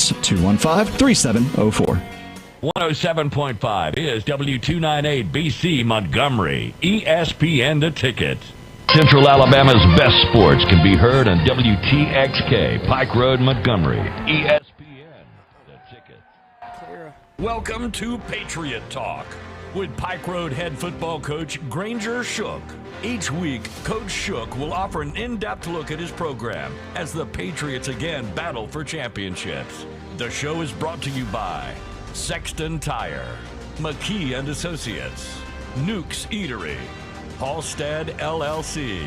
That's 215-3704. 107.5 is W298 BC Montgomery, ESPN The Ticket. Central Alabama's best sports can be heard on WTXK, Pike Road, Montgomery, ESPN The Ticket. Welcome to Patriot Talk with Pike Road head football coach Granger Shook. Each week, Coach Shook will offer an in-depth look at his program as the Patriots again battle for championships. The show is brought to you by Sexton Tire, McKee and Associates, Nuke's Eatery, Halstead LLC,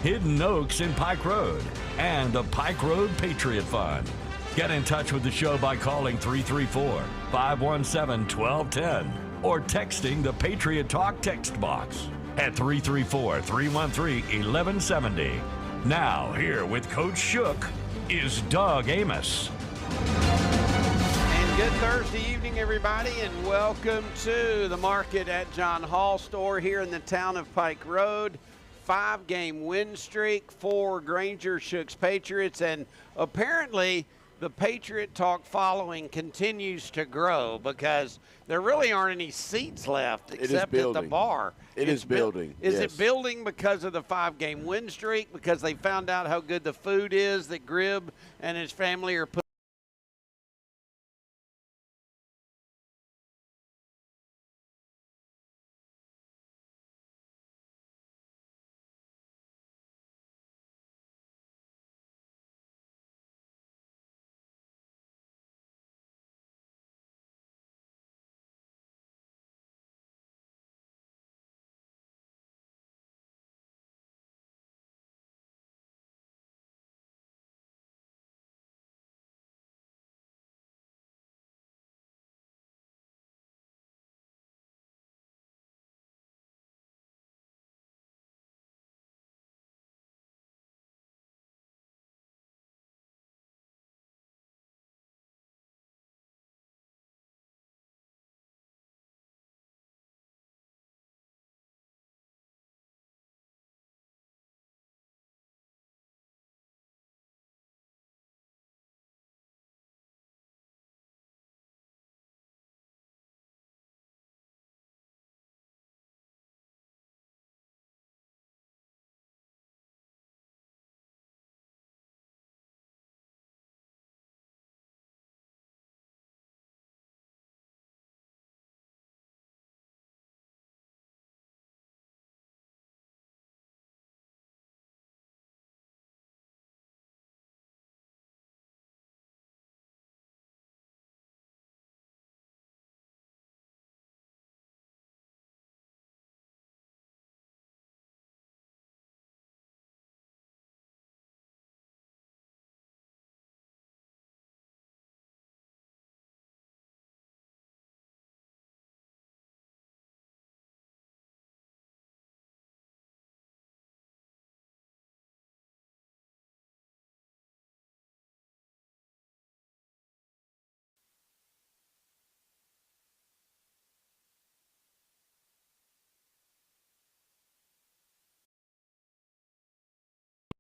Hidden Oaks in Pike Road, and the Pike Road Patriot Fund. Get in touch with the show by calling 334-517-1210 or texting the Patriot Talk text box at 334-313-1170. Now, here with Coach Shook is Doug Amos. Good Thursday evening, everybody, and welcome to the Market at John Hall store here in the town of Pike Road. 5-game win streak for Granger Shook's Patriots, and apparently the Patriot Talk following continues to grow because there really aren't any seats left except at the bar. It is building. Is it building because of the 5-game win streak, because they found out how good the food is that Grib and his family are putting?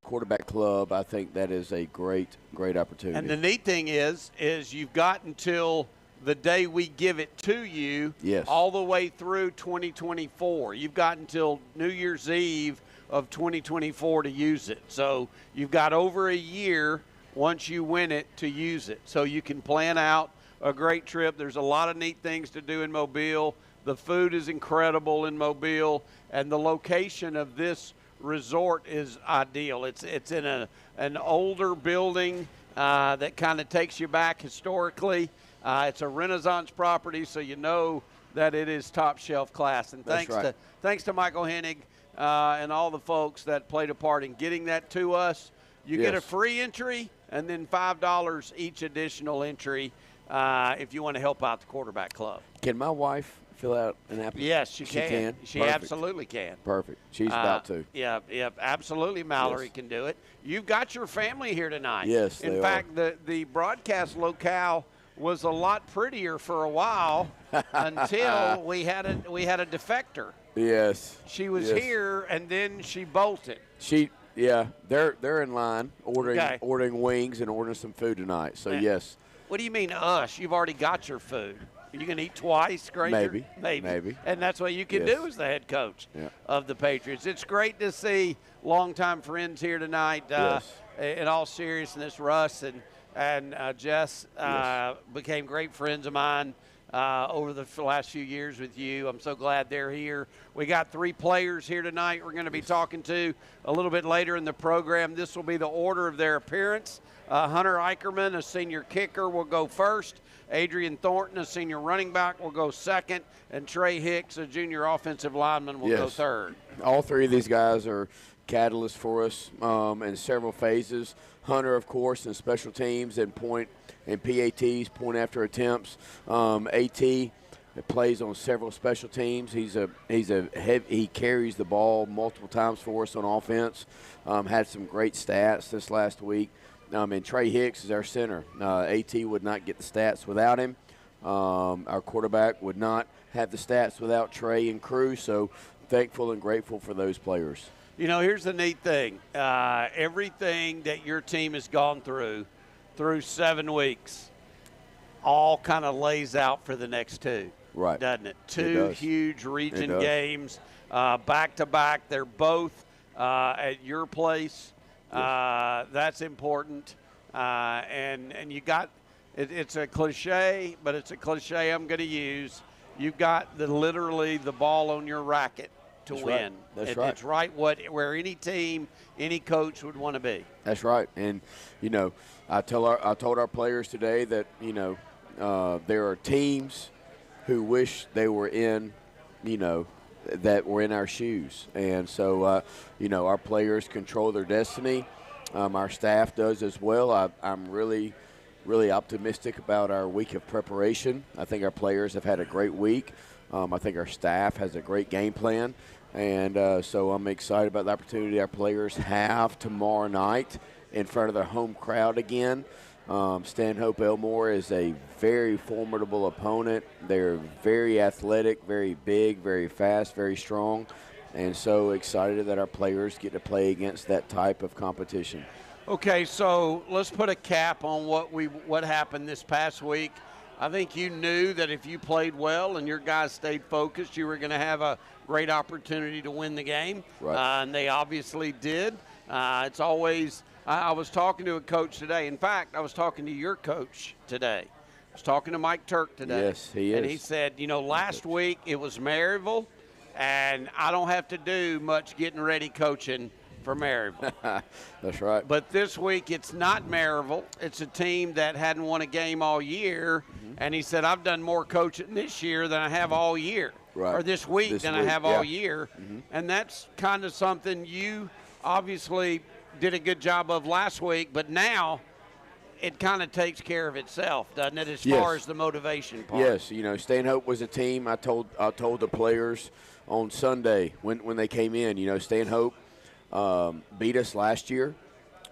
Quarterback club, I think that is a great opportunity. And the neat thing is you've got until the day we give it to you, all the way through 2024. You've got until New Year's Eve of 2024 to use it. So you've got over a year once you win it to use it. So you can plan out a great trip. There's a lot of neat things to do in Mobile. The food is incredible in Mobile, and the location of this resort is ideal. It's in an older building that kind of takes you back historically. It's a Renaissance property, so you know that it is top shelf class. And thanks to Michael Hennig and all the folks that played a part in getting that to us. You get a free entry and then $5 each additional entry if you want to help out the quarterback club. Can my wife fill out an application? Yes, she can. She absolutely can. Perfect. She's about to. Yeah, absolutely. Mallory can do it. You've got your family here tonight. Yes, In fact, the broadcast locale was a lot prettier for a while until we had a defector. Yes. She was here, and then she bolted. They're in line ordering wings and ordering some food tonight. So yes, What do you mean us? You've already got your food. Are you going to eat twice, Granger? Maybe. And that's what you can do as the head coach of the Patriots. It's great to see longtime friends here tonight. In all seriousness, Russ and Jess became great friends of mine over the last few years with you. I'm so glad they're here. We got 3 players here tonight we're going to be talking to a little bit later in the program. This will be the order of their appearance. Hunter Akerman, a senior kicker, will go first. Adrien Thornton, a senior running back, will go second. And Trey Hicks, a junior offensive lineman, will go third. All 3 of these guys are catalysts for us in several phases. Hunter, of course, in special teams and PATs, point after attempts. AT plays on several special teams. He carries the ball multiple times for us on offense. Had some great stats this last week. And Trey Hicks is our center. AT would not get the stats without him. Our quarterback would not have the stats without Trey and crew. So thankful and grateful for those players. You know, here's the neat thing. Everything that your team has gone through 7 weeks, all kind of lays out for the next 2. Right. Doesn't it? 2 huge region games, back-to-back. They're both at your place. That's important. And you got it's a cliche, but it's a cliche I'm going to use. You've got literally the ball on your racket to win. Right. That's right. It's right where any team, any coach would want to be. That's right. And, you know, I told our players today that, you know, there are teams who wish they were in, you know, that were in our shoes. And so, you know, our players control their destiny. Our staff does as well. I'm really optimistic about our week of preparation. I think our players have had a great week. I think our staff has a great game plan. And so I'm excited about the opportunity our players have tomorrow night in front of their home crowd again. Stanhope Elmore is a very formidable opponent. They're very athletic, very big, very fast, very strong. And so excited that our players get to play against that type of competition. Okay, so let's put a cap on what happened this past week. I think you knew that if you played well and your guys stayed focused, you were going to have a great opportunity to win the game. Right. And they obviously did. It's always I was talking to a coach today. In fact, I was talking to your coach today. I was talking to Mike Turk today. Yes, he is. And he said, you know, last week it was Maryville, and I don't have to do much getting ready coaching for Maryville. That's right. But this week it's not Maryville. It's a team that hadn't won a game all year. Mm-hmm. And he said, I've done more coaching this year than I have all year. Right. Or this week I have all year. Mm-hmm. And that's kind of something you obviously did a good job of last week, but now it kind of takes care of itself, doesn't it, as far as the motivation part? Yes. You know, Stanhope was a team. I told the players on Sunday when they came in, you know, Stanhope beat us last year.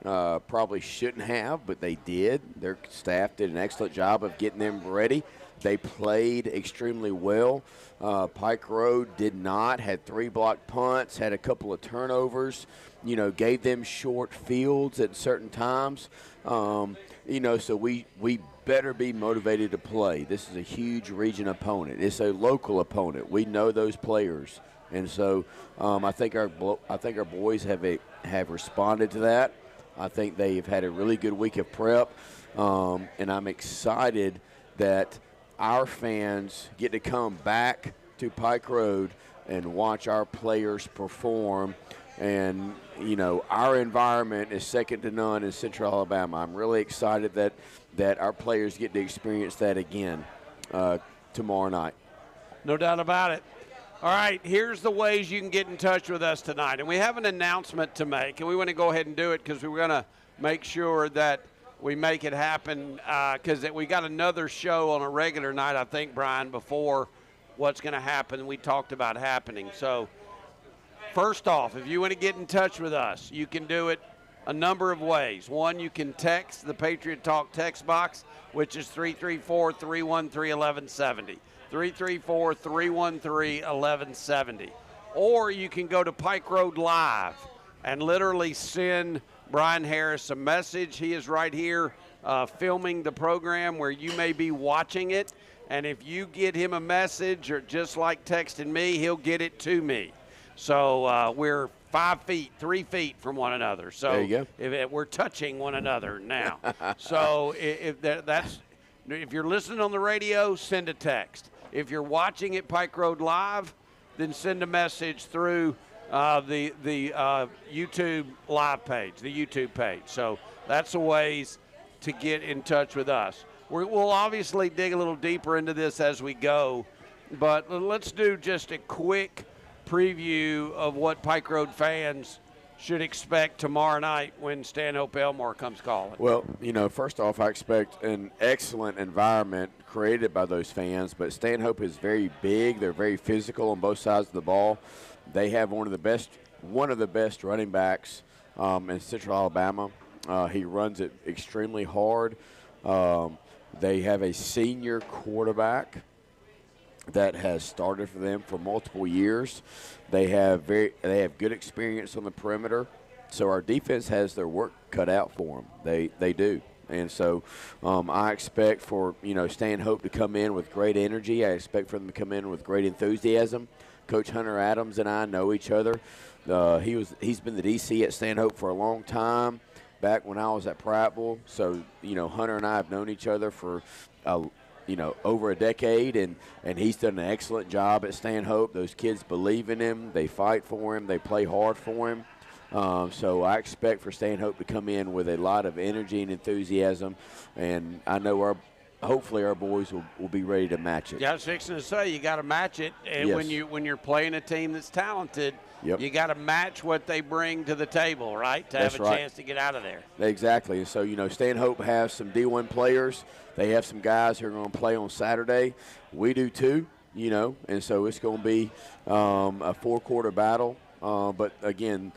Probably shouldn't have, but they did. Their staff did an excellent job of getting them ready. They played extremely well. Pike Road did not, had 3 blocked punts, had a couple of turnovers, you know, gave them short fields at certain times. You know, so we better be motivated to play. This is a huge region opponent. It's a local opponent. We know those players. And so I think our boys have responded to that. I think they've had a really good week of prep, and I'm excited that our fans get to come back to Pike Road and watch our players perform. And, you know, our environment is second to none in Central Alabama. I'm really excited that our players get to experience that again tomorrow night. No doubt about it. All right, here's the ways you can get in touch with us tonight. And we have an announcement to make, and we want to go ahead and do it because we're going to make sure that we make it happen because we got another show on a regular night, I think, Brian, before what's going to happen. We talked about happening. So first off, if you want to get in touch with us, you can do it a number of ways. One, you can text the Patriot Talk text box, which is 334-313-1170. 334-313-1170. Or you can go to Pike Road Live and literally send Brian Harris a message. He is right here filming the program where you may be watching it. And if you get him a message or just like texting me, he'll get it to me. So we're 3 feet from one another. So there you go. We're touching one another now. So if you're listening on the radio, send a text. If you're watching at Pike Road Live, then send a message through the YouTube live page, the YouTube page. So that's the ways to get in touch with us. We'll obviously dig a little deeper into this as we go, but let's do just a quick preview of what Pike Road fans should expect tomorrow night when Stanhope Elmore comes calling. Well, first off, I expect an excellent environment created by those fans, but Stanhope is very big. They're very physical on both sides of the ball. They have one of the best running backs in Central Alabama. He runs it extremely hard. They have a senior quarterback that has started for them for multiple years. They have good experience on the perimeter. So our defense has their work cut out for them. They do. And so I expect for, Stanhope to come in with great energy. I expect for them to come in with great enthusiasm. Coach Hunter Adams and I know each other. He's been the DC at Stanhope for a long time, back when I was at Prattville. So, Hunter and I have known each other for over a decade, and he's done an excellent job at Stanhope. Those kids believe in him. They fight for him. They play hard for him. So I expect for Stanhope to come in with a lot of energy and enthusiasm, and I know hopefully our boys will be ready to match it. Yeah, I was fixing to say you got to match it, and yes. when you're playing a team that's talented, yep. you got to match what they bring to the table, right? To have a chance to get out of there. Exactly. And so Stanhope has some D1 players. They have some guys who are going to play on Saturday. We do too. And so it's going to be a 4-quarter battle. But again,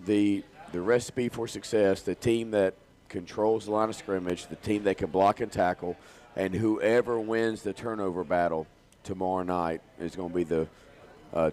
the recipe for success, the team that controls the line of scrimmage, the team that can block and tackle, and whoever wins the turnover battle tomorrow night is going to be the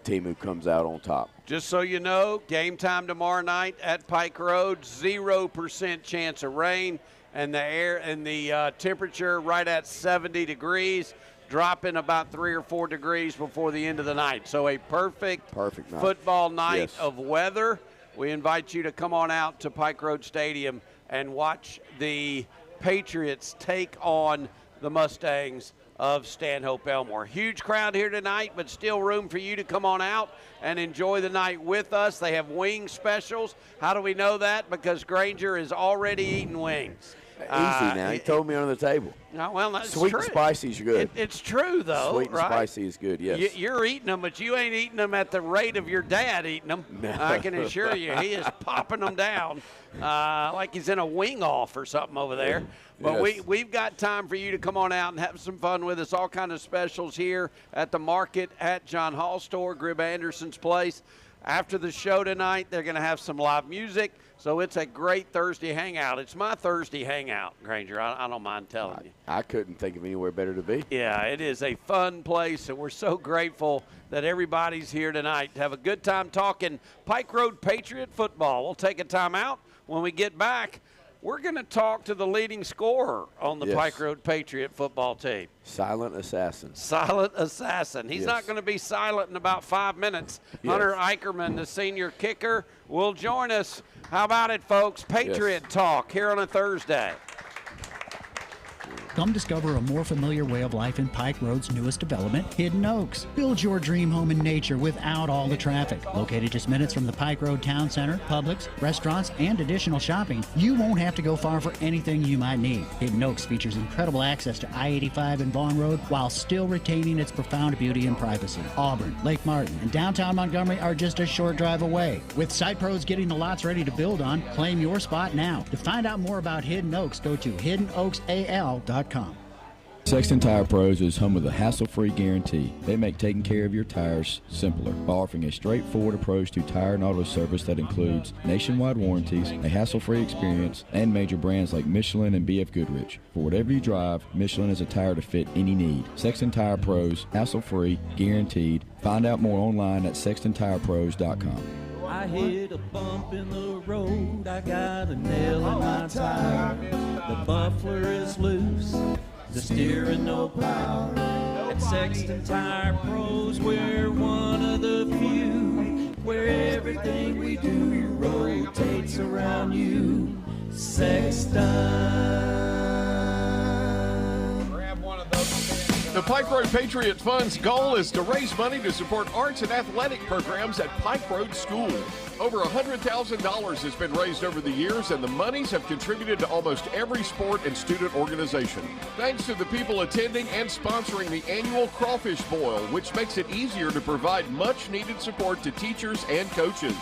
team who comes out on top. Just so you know, game time tomorrow night at Pike Road, 0% chance of rain, and the air and the temperature right at 70 degrees, dropping about 3 or 4 degrees before the end of the night. So a perfect night. Football night yes. of weather. We invite you to come on out to Pike Road Stadium and watch the Patriots take on the Mustangs of Stanhope Elmore. Huge crowd here tonight, but still room for you to come on out and enjoy the night with us. They have wing specials. How do we know that? Because Granger is already eating wings. Easy now. He told me on the table. No, well, that's Sweet true. and spicy is good. It's true, though. Sweet and right? spicy is good, yes. You're eating them, but you ain't eating them at the rate of your dad eating them. No. I can assure you. He is popping them down like he's in a wing off or something over there. But yes. we've got time for you to come on out and have some fun with us. All kind of specials here at the market at John Hall Store, Grib Anderson's place. After the show tonight, they're going to have some live music. So it's a great Thursday hangout. It's my Thursday hangout, Granger. I don't mind telling you. I couldn't think of anywhere better to be. Yeah, it is a fun place, and we're so grateful that everybody's here tonight to have a good time talking Pike Road Patriot football. We'll take a time out. When we get back, we're going to talk to the leading scorer on the Pike Road Patriot football team. Silent assassin. Silent assassin. He's not going to be silent in about 5 minutes. Yes. Hunter Akerman, the senior kicker, will join us. How about it, folks? Patriot Talk here on a Thursday. Come discover a more familiar way of life in Pike Road's newest development, Hidden Oaks. Build your dream home in nature without all the traffic. Located just minutes from the Pike Road Town Center, Publix, restaurants, and additional shopping, you won't have to go far for anything you might need. Hidden Oaks features incredible access to I-85 and Vaughn Road while still retaining its profound beauty and privacy. Auburn, Lake Martin, and downtown Montgomery are just a short drive away. With Site Pros getting the lots ready to build on, claim your spot now. To find out more about Hidden Oaks, go to hiddenoaksal.com. Sexton Tire Pros is home of the hassle-free guarantee. They make taking care of your tires simpler by offering a straightforward approach to tire and auto service that includes nationwide warranties, a hassle-free experience, and major brands like Michelin and BF Goodrich. For whatever you drive, Michelin is a tire to fit any need. Sexton Tire Pros, hassle-free, guaranteed. Find out more online at sextontirepros.com. I hit a bump in the road, I got a nail in my tire. The muffler is loose, the steering no power. At Sexton Tire Pros, we're one of the few where everything we do rotates around you. Sexton. The Pike Road Patriot Fund's goal is to raise money to support arts and athletic programs at Pike Road School. Over $100,000 has been raised over the years, and the monies have contributed to almost every sport and student organization. Thanks to the people attending and sponsoring the annual Crawfish Boil, which makes it easier to provide much-needed support to teachers and coaches.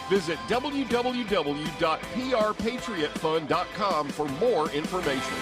Visit www.prpatriotfund.com for more information.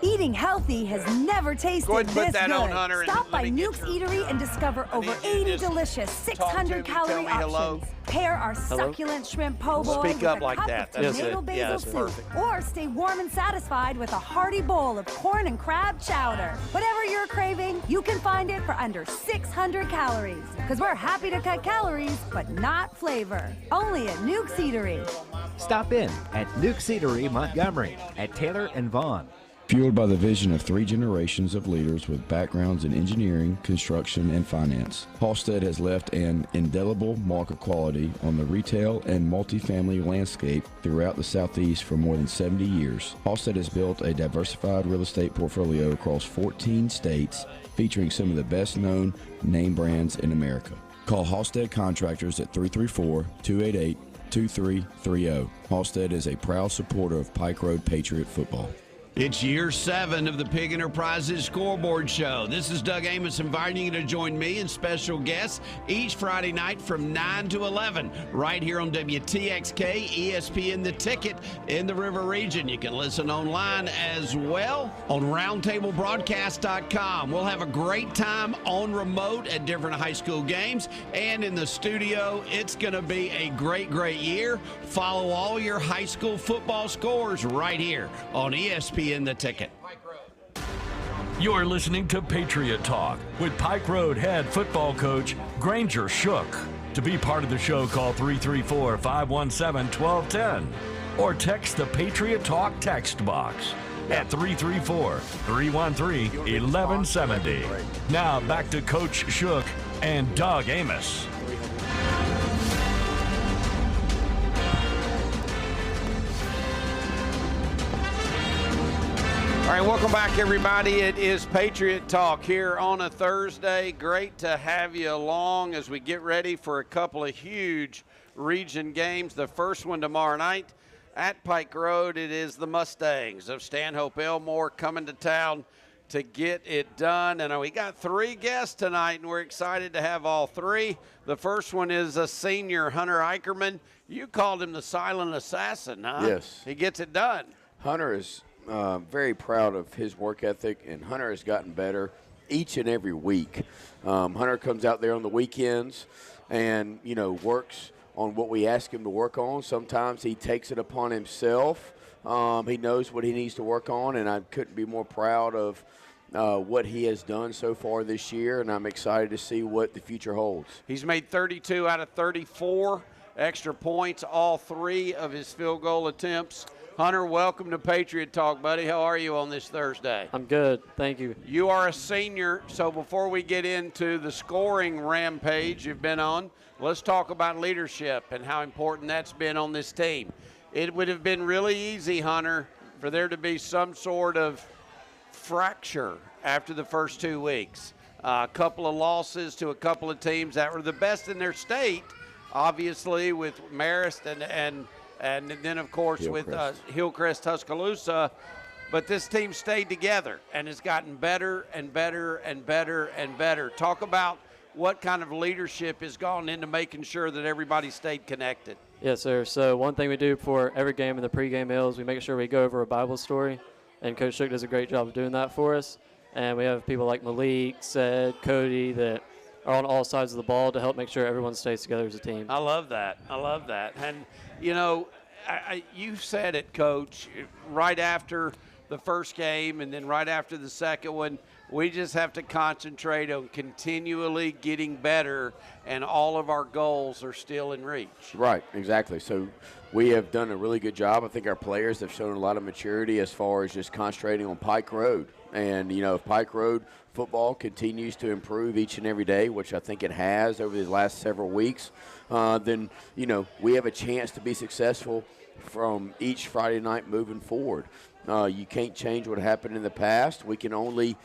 Eating healthy has never tasted Go ahead this and put that good. on, Hunter, and Stop let by me get Nuke's your- Eatery and discover over 80 delicious 600-calorie options. Pair our succulent shrimp po' boy Speak with up a like cup that. of That's tomato it. basil Yeah, that's soup. perfect. Or stay warm and satisfied with a hearty bowl of corn and crab chowder. Whatever you're craving, you can find it for under 600 calories. Because we're happy to cut calories, but not flavor. Only at Nuke's Eatery. Stop in at Nuke's Eatery, Montgomery, at Taylor and Vaughn. Fueled by the vision of 3 generations of leaders with backgrounds in engineering, construction, and finance, Halstead has left an indelible mark of quality on the retail and multifamily landscape throughout the Southeast for more than 70 years. Halstead has built a diversified real estate portfolio across 14 states, featuring some of the best-known name brands in America. Call Halstead Contractors at 334-288-2330. Halstead is a proud supporter of Pike Road Patriot football. It's year 7 of the Pig Enterprises Scoreboard Show. This is Doug Amos inviting you to join me and special guests each Friday night from 9 to 11 right here on WTXK, ESPN The Ticket in the River Region. You can listen online as well on roundtablebroadcast.com. We'll have a great time on remote at different high school games and in the studio. It's going to be a great, great year. Follow all your high school football scores right here on ESPN The Ticket. You're listening to Patriot Talk with Pike Road head football coach Granger Shook. To be part of the show, call 334-517-1210 or text the Patriot Talk text box at 334-313-1170. Now back to Coach Shook and Doug Amos. All right, welcome back, everybody. It is Patriot Talk here on a Thursday. Great to have you along as we get ready for a couple of huge region games. The first one tomorrow night at Pike Road. It is the Mustangs of Stanhope Elmore coming to town to get it done. And we got 3 guests tonight, and we're excited to have all 3. The first one is a senior, Hunter Akerman. You called him the silent assassin, huh? Yes. He gets it done. Hunter is very proud of his work ethic, and Hunter has gotten better each and every week. Hunter comes out there on the weekends and, works on what we ask him to work on. Sometimes he takes it upon himself. He knows what he needs to work on, and I couldn't be more proud of what he has done so far this year, and I'm excited to see what the future holds. He's made 32 out of 34 extra points, all 3 of his field goal attempts. Hunter, welcome to Patriot Talk, buddy. How are you on this Thursday? I'm good, thank you. You are a senior, so before we get into the scoring rampage you've been on, let's talk about leadership and how important that's been on this team. It would have been really easy, Hunter, for there to be some sort of fracture after the first 2 weeks. A couple of losses to a couple of teams that were the best in their state, obviously with Marist and then, of course, with Hillcrest Tuscaloosa. But this team stayed together and has gotten better and better and better and better. Talk about what kind of leadership has gone into making sure that everybody stayed connected. Yes, sir. So one thing we do before every game in the pregame meals, we make sure we go over a Bible story, and Coach Shook does a great job of doing that for us. And we have people like Malik, Said, Cody that are on all sides of the ball to help make sure everyone stays together as a team. I love that. I love that. And, you said it, Coach, right after the first game and then right after the second one, We just have to concentrate on continually getting better, and all of our goals are still in reach. Right, exactly. So we have done a really good job. I think our players have shown a lot of maturity as far as just concentrating on Pike Road. And, if Pike Road football continues to improve each and every day, which I think it has over the last several weeks, then, we have a chance to be successful from each Friday night moving forward. You can't change what happened in the past. We can only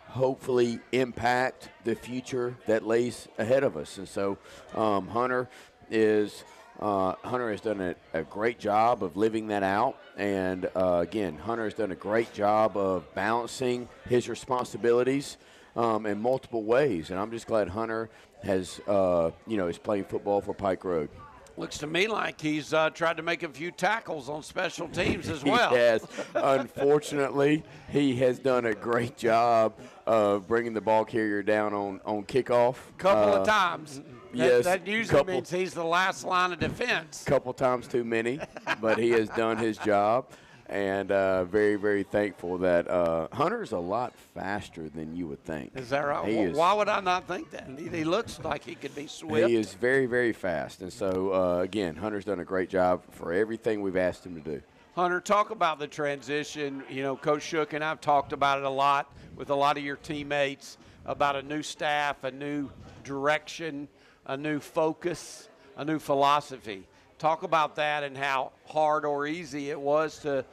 hopefully impact the future that lays ahead of us. And so Hunter has done a great job of living that out. And, again, Hunter has done a great job of balancing his responsibilities in multiple ways. And I'm just glad Hunter has, is playing football for Pike Road. Looks to me like he's tried to make a few tackles on special teams as well. Yes. Unfortunately, he has done a great job of bringing the ball carrier down on kickoff. Couple of times. Yes. That usually means he's the last line of defense. Couple times too many, but he has done his job. And very, very thankful that Hunter's a lot faster than you would think. Is that right? Why would I not think that? He looks like he could be swift. He is very, very fast. And so, again, Hunter's done a great job for everything we've asked him to do. Hunter, talk about the transition. Coach Shook and I've talked about it a lot with a lot of your teammates about a new staff, a new direction, a new focus, a new philosophy. Talk about that and how hard or easy it was to,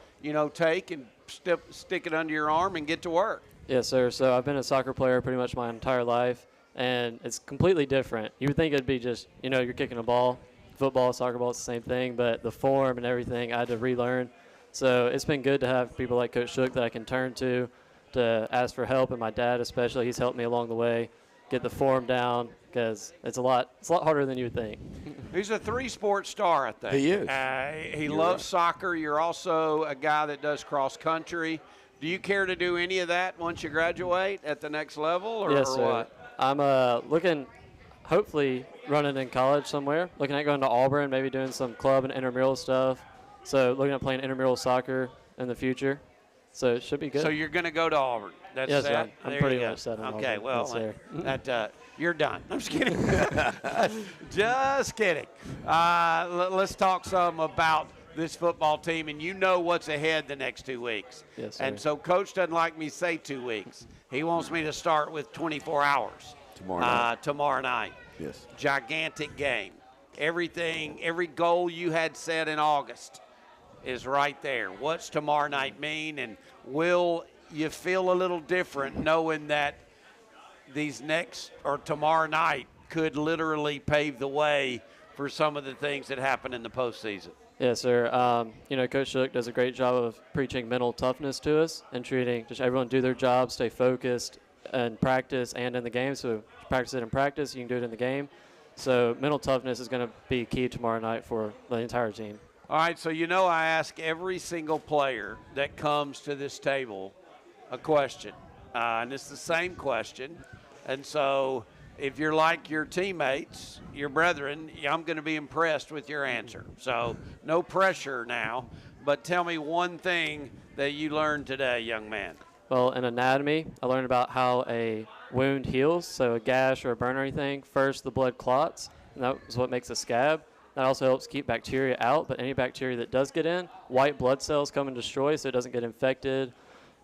take and stick it under your arm and get to work. Yes, sir. So I've been a soccer player pretty much my entire life, and it's completely different. You would think it'd be just, you're kicking a ball, football, soccer ball, it's the same thing, but the form and everything I had to relearn. So it's been good to have people like Coach Shook that I can turn to ask for help, and my dad especially, he's helped me along the way, get the form down, because it's a lot harder than you would think. He's a three-sport star, I think. He is. He loves soccer. You're also a guy that does cross-country. Do you care to do any of that once you graduate at the next level, or, yes, or sir. what? I'm looking, hopefully running in college somewhere, looking at going to Auburn, maybe doing some club and intramural stuff. So looking at playing intramural soccer in the future. So it should be good. So you're going to go to Auburn. That's yes, set? I'm pretty much set on Okay, Auburn. well, Yes, you're done. I'm just kidding. Just kidding. Let's talk some about this football team, and you know what's ahead the next 2 weeks. Yes, sir. And so Coach doesn't like me to say 2 weeks. He wants me to start with 24 hours. Tomorrow night. Yes. Gigantic game. Every goal you had set in August is right there. What's tomorrow night mean, and will you feel a little different knowing that tomorrow night could literally pave the way for some of the things that happen in the postseason? Yes, sir. Coach Shook does a great job of preaching mental toughness to us and treating just everyone do their job, stay focused in practice and in the game. So practice it in practice, you can do it in the game. So mental toughness is going to be key tomorrow night for the entire team. All right, so I ask every single player that comes to this table a question, and it's the same question. And so if you're like your teammates, your brethren, I'm going to be impressed with your answer. So no pressure now, but tell me one thing that you learned today, young man. Well, in anatomy, I learned about how a wound heals, so a gash or a burn or anything. First, the blood clots, and that is what makes a scab. That also helps keep bacteria out, but any bacteria that does get in, white blood cells come and destroy so it doesn't get infected.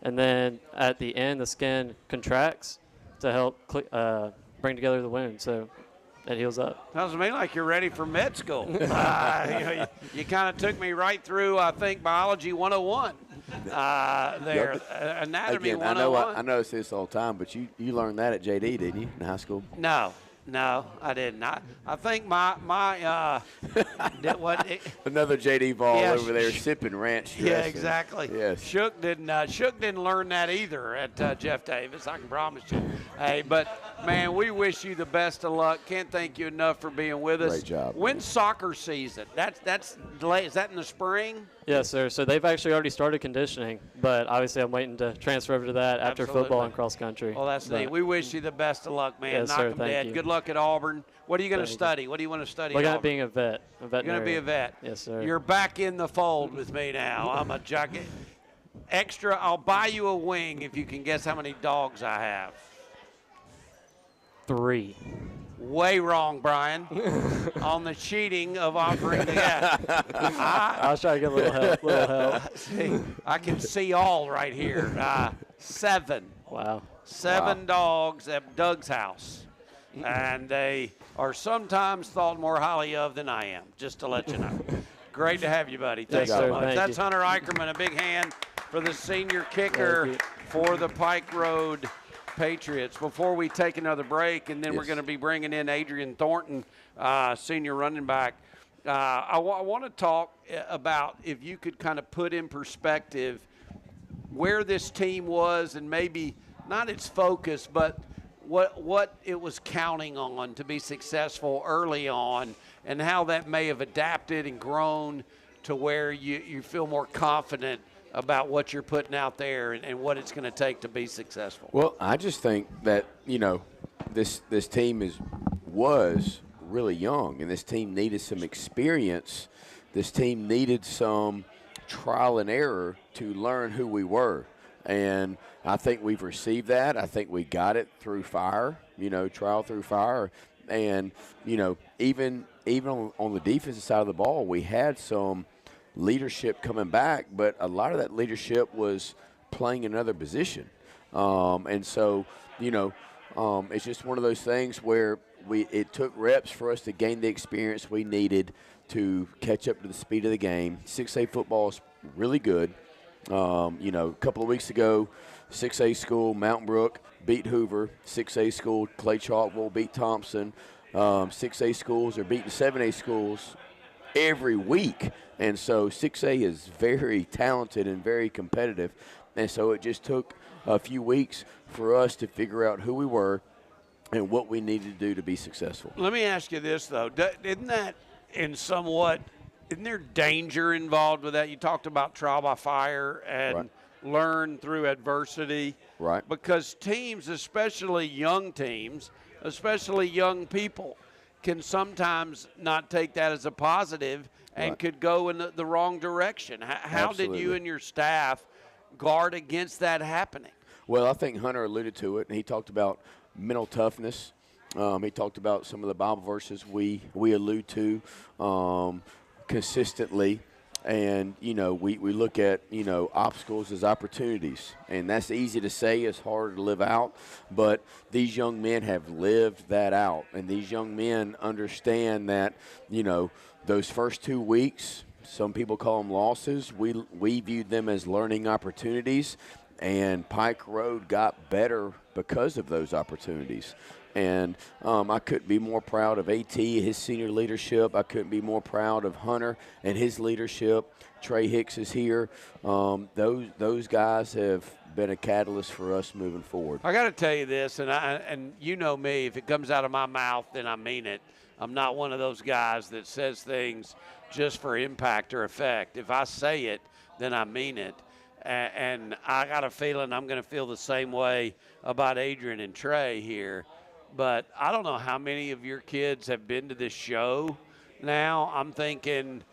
And then at the end, the skin contracts to help bring together the wound, so it heals up. Sounds to me like you're ready for med school. You kind of took me right through, I think, Biology 101 there, Anatomy Again, 101. I notice this all the time, but you learned that at JD, didn't you, in high school? No, I didn't. I think my another JD ball over there sipping ranch dressing. Yeah, exactly. Yes. Shook didn't learn that either at Jeff Davis. I can promise you. Hey, but man, we wish you the best of luck. Can't thank you enough for being with us. Great job. When's soccer season? That's delayed. Is that in the spring? Yes, sir. So they've actually already started conditioning, but obviously I'm waiting to transfer over to that after football and cross country. Well, that's neat. We wish you the best of luck, man. Yes, Knock sir, them thank dead. you. Good luck at Auburn. What are you going to study? What do you want to study? Looking at at being a vet. You're going to be a vet. Yes, sir. You're back in the fold with me now. I'm a jockey. extra. I'll buy you a wing if you can guess how many dogs I have. 3. Way wrong, Brian. On the cheating of offering the I was trying to get a little help. See, I can see all right here. 7. Wow. 7 dogs at Doug's house. And they are sometimes thought more highly of than I am, just to let you know. Great to have you, buddy. Thanks so much. That's Hunter Akerman. A big hand for the senior kicker for the Pike Road Patriots. Before we take another break, and then we're going to be bringing in Adrien Thornton, senior running back. I want to talk about, if you could kind of put in perspective where this team was, and maybe not its focus, but what it was counting on to be successful early on, and how that may have adapted and grown to where you feel more confident about what you're putting out there and what it's going to take to be successful. Well, I just think that, this team was really young, and this team needed some experience. This team needed some trial and error to learn who we were. And I think we've received that. I think we got it through fire, trial through fire. And, even on the defensive side of the ball, we had some leadership coming back, but a lot of that leadership was playing another position. And so, it's just one of those things where it took reps for us to gain the experience we needed to catch up to the speed of the game. 6A football is really good. A couple of weeks ago, 6A school, Mountain Brook beat Hoover. 6A school, Clay Chalkville beat Thompson. 6A schools are beating 7A schools every week. And so 6A is very talented and very competitive. And so it just took a few weeks for us to figure out who we were and what we needed to do to be successful. Let me ask you this, though. Isn't there danger involved with that? You talked about trial by fire and learn through adversity. Right. Because teams, especially young teams, especially young people, can sometimes not take that as a positive and could go in the wrong direction. How did you and your staff guard against that happening? Well, I think Hunter alluded to it, and he talked about mental toughness. He talked about some of the Bible verses we allude to consistently. And, we look at, obstacles as opportunities. And that's easy to say. It's hard to live out. But these young men have lived that out. And these young men understand that, those first 2 weeks, some people call them losses. We viewed them as learning opportunities. And Pike Road got better because of those opportunities. And I couldn't be more proud of AT, his senior leadership. I couldn't be more proud of Hunter and his leadership. Trey Hicks is here. Those guys have been a catalyst for us moving forward. I got to tell you this, and you know me, if it comes out of my mouth, then I mean it. I'm not one of those guys that says things just for impact or effect. If I say it, then I mean it. And I got a feeling I'm going to feel the same way about Adrien and Trey here. But I don't know how many of your kids have been to this show now. I'm thinking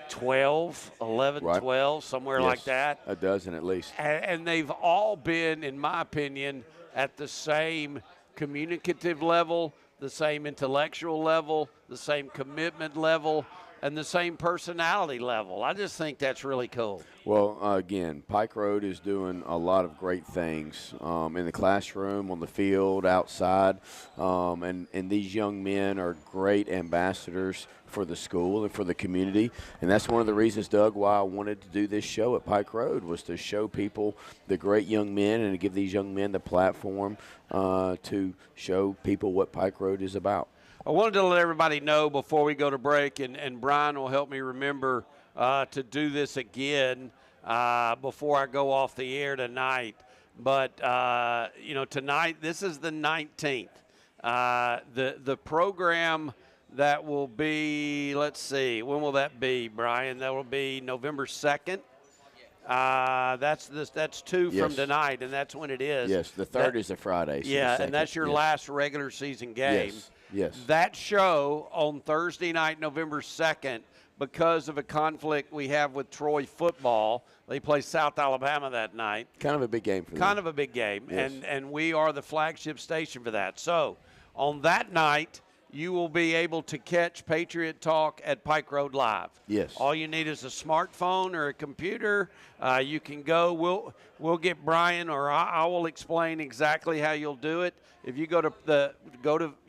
12, 11, 12, somewhere like that. A dozen at least. And they've all been, in my opinion, at the same communicative level, the same intellectual level, the same commitment level, and the same personality level. I just think that's really cool. Well, again, Pike Road is doing a lot of great things in the classroom, on the field, outside, and these young men are great ambassadors for the school and for the community. And that's one of the reasons, Doug, why I wanted to do this show at Pike Road, was to show people the great young men and to give these young men the platform to show people what Pike Road is about. I wanted to let everybody know before we go to break, and Brian will help me remember to do this again before I go off the air tonight. But, tonight, this is the 19th. The program that will be, let's see, when will that be, Brian? That will be November 2nd. That's 2 from tonight, and that's when it is. Yes, the 3rd is a Friday. So and that's your last regular season game. Yes. Yes. That show on Thursday night, November 2nd, because of a conflict we have with Troy football, they play South Alabama that night. Kind of a big game for them. Kind of a big game, yes. and we are the flagship station for that. So on that night, you will be able to catch Patriot Talk at Pike Road Live. Yes. All you need is a smartphone or a computer. You can go. We'll get Brian, or I will explain exactly how you'll do it. If you go to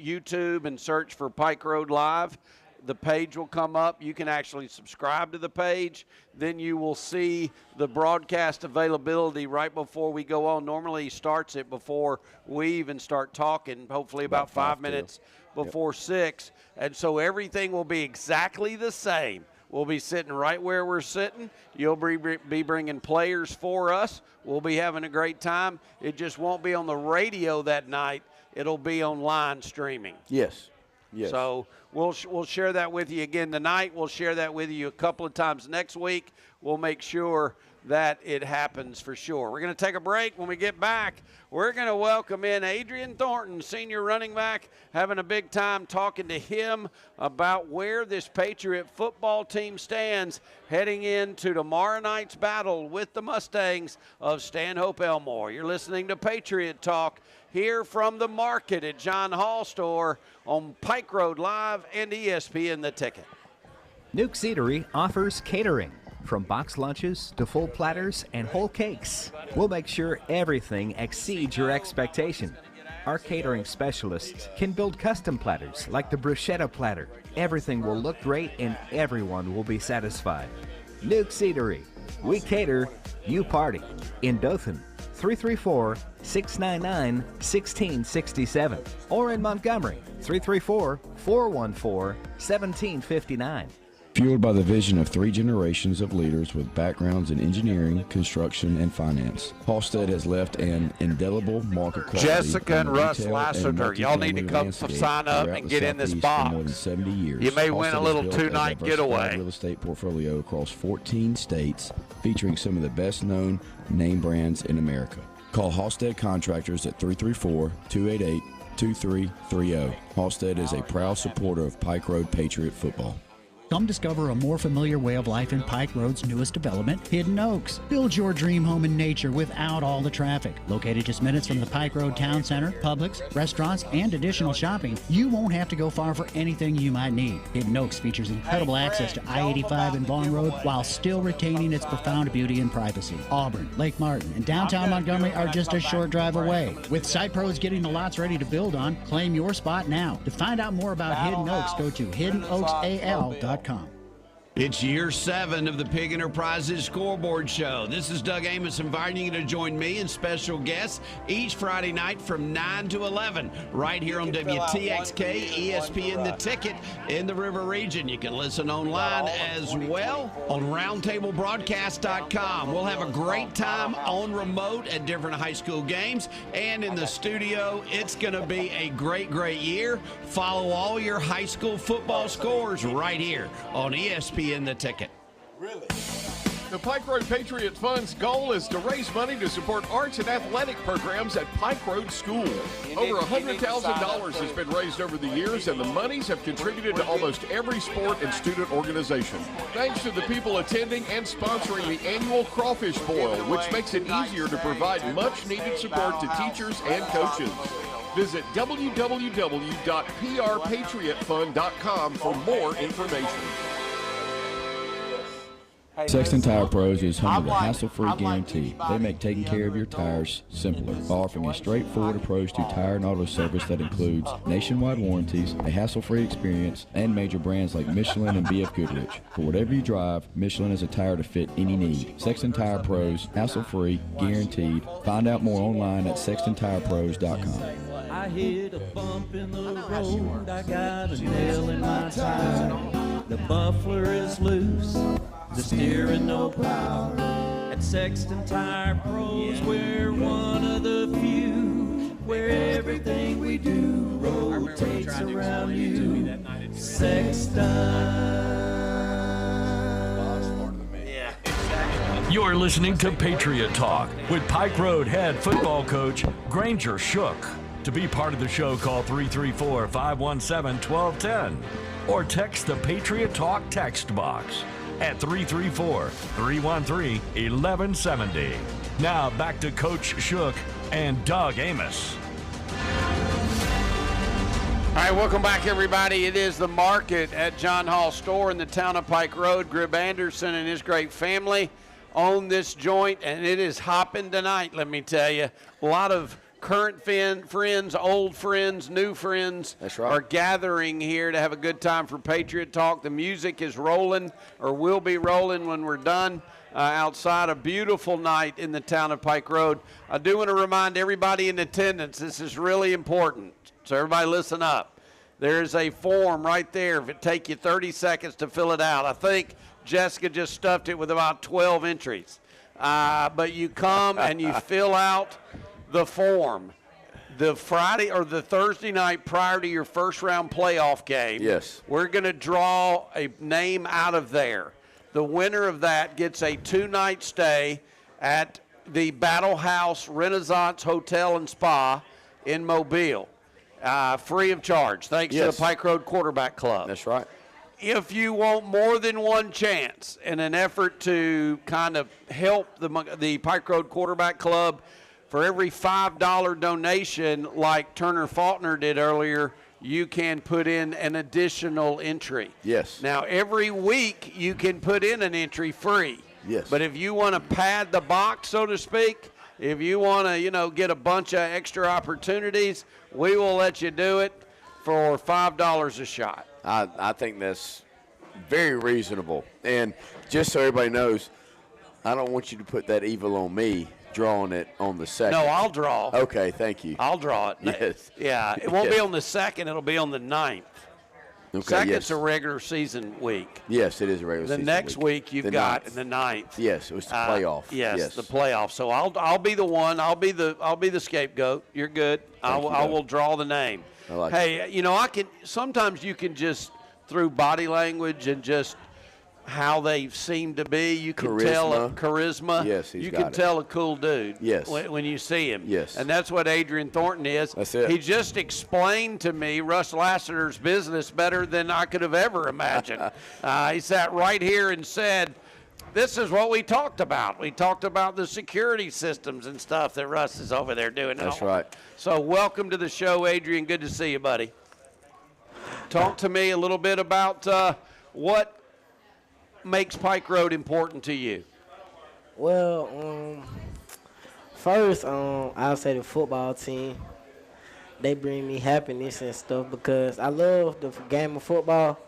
YouTube and search for Pike Road Live, the page will come up. You can actually subscribe to the page. Then you will see the broadcast availability right before we go on. Normally he starts it before we even start talking, hopefully about 5 minutes before 6. And so everything will be exactly the same. We'll be sitting right where we're sitting. You'll be bringing players for us. We'll be having a great time. It just won't be on the radio that night. It'll be online streaming. Yes. Yes. So we'll share that with you again tonight. We'll share that with you a couple of times next week. We'll make sure that it happens for sure. We're going to take a break. When we get back, we're going to welcome in Adrien Thornton, senior running back, having a big time talking to him about where this Patriot football team stands heading into tomorrow night's battle with the Mustangs of Stanhope Elmore. You're listening to Patriot Talk here from the market at John Hall Store on Pike Road Live and ESPN The Ticket. Nuke's Eatery offers catering. From box lunches to full platters and whole cakes, we'll make sure everything exceeds your expectation. Our catering specialists can build custom platters like the bruschetta platter. Everything will look great and everyone will be satisfied. Nuke's Eatery. We cater, you party. In Dothan, 334-699-1667. Or in Montgomery, 334-414-1759. Fueled by the vision of 3 generations of leaders with backgrounds in engineering, construction, and finance, Halstead has left an indelible mark of quality. Jessica and Russ Lassiter, y'all need to come sign up and get in this box. For more than 70 years. You may win a little two-night getaway. Real estate portfolio across 14 states, featuring some of the best-known name brands in America. Call Halstead Contractors at 334-288-2330. Halstead is a proud supporter of Pike Road Patriot football. Come discover a more familiar way of life in Pike Road's newest development, Hidden Oaks. Build your dream home in nature without all the traffic. Located just minutes from the Pike Road Town Center, Publix, restaurants, and additional shopping, you won't have to go far for anything you might need. Hidden Oaks features incredible access to I-85 and Vaughn Road while still retaining its profound beauty and privacy. Auburn, Lake Martin, and downtown Montgomery are just a short drive away. With site pros getting the lots ready to build on, claim your spot now. To find out more about Hidden Oaks, go to hiddenoaksal.com. It's year 7 of the Pig Enterprises Scoreboard Show. This is Doug Amos inviting you to join me and special guests each Friday night from 9 to 11 right here on WTXK, ESPN The Ticket in the River Region. You can listen online as well on roundtablebroadcast.com. We'll have a great time on remote at different high school games and in the studio. It's going to be a great, great year. Follow all your high school football scores right here on ESPN The Ticket. Really? The Pike Road Patriot Fund's goal is to raise money to support arts and athletic programs at Pike Road School. Over $100,000 has been raised over the years, and the monies have contributed to almost every sport and student organization. Thanks to the people attending and sponsoring the annual Crawfish Boil, which makes it easier to provide much-needed support to teachers and coaches. Visit www.prpatriotfund.com for more information. Sexton Tire Pros is home of the hassle-free guarantee. They make taking care of your tires simpler by offering a straightforward approach to tire and auto service that includes nationwide warranties, a hassle-free experience, and major brands like Michelin and BF Goodrich. For whatever you drive, Michelin has a tire to fit any need. Sexton Tire Pros, hassle-free, guaranteed. Find out more online at sextontirepros.com. I hit a bump in the road, I got a nail in my tire. The muffler is loose, the steering no power. At Sexton Tire Pros, we're one of the few where everything we do rotates around you. Sexton. You're listening to Patriot Talk with Pike Road head football coach Granger Shook. To be part of the show, call 334-517-1210 or text the Patriot Talk text box at 334-313-1170. Now back to Coach Shook and Doug Amos. All right, welcome back, everybody. It is the market at John Hall Store in the town of Pike Road. Grib Anderson and his great family own this joint, and it is hopping tonight, let me tell you. A lot of current friends, old friends, new friends are gathering here to have a good time for Patriot Talk. The music is rolling, or will be rolling when we're done. Outside, a beautiful night in the town of Pike Road. I do want to remind everybody in attendance, this is really important. So everybody listen up. There's a form right there. If it take you 30 seconds to fill it out. I think Jessica just stuffed it with about 12 entries. But you come and you fill out the form. The Friday or the Thursday night prior to your first round playoff game, yes, we're going to draw a name out of there. The winner of that gets a 2-night stay at the Battle House Renaissance Hotel and Spa in Mobile. Free of charge, thanks to the Pike Road Quarterback Club. That's right. If you want more than one chance in an effort to kind of help the Pike Road Quarterback Club, for every $5 donation like Turner Faulkner did earlier, you can put in an additional entry. Yes. Now, every week you can put in an entry free. Yes. But if you want to pad the box, so to speak, if you want to, get a bunch of extra opportunities, we will let you do it for $5 a shot. I think that's very reasonable. And just so everybody knows, I don't want you to put that evil on me drawing it on the second. No, I'll draw. Okay, thank you. I'll draw it. Yes. Yeah, it won't be on the second. It'll be on the 9th. Okay, Second's a regular season week. Yes, it is a regular the season next week you've got 9th. the 9th. Yes, it was the playoff. Yes, the playoff. So I'll be the one. I'll be the scapegoat. You're good. I will draw the name. I like hey, I can sometimes you can just through body language and just how they seem to be, you can tell a charisma. Yes, you can tell a cool dude. Yes. When you see him. Yes. And that's what Adrien Thornton is. That's it. He just explained to me Russ Lassiter's business better than I could have ever imagined. He sat right here and said, this is what we talked about. We talked about the security systems and stuff that Russ is over there doing. That's right. So welcome to the show, Adrien. Good to see you, buddy. Talk to me a little bit about what makes Pike Road important to you. Well, first, I'll say the football team. They bring me happiness and stuff because I love the game of football,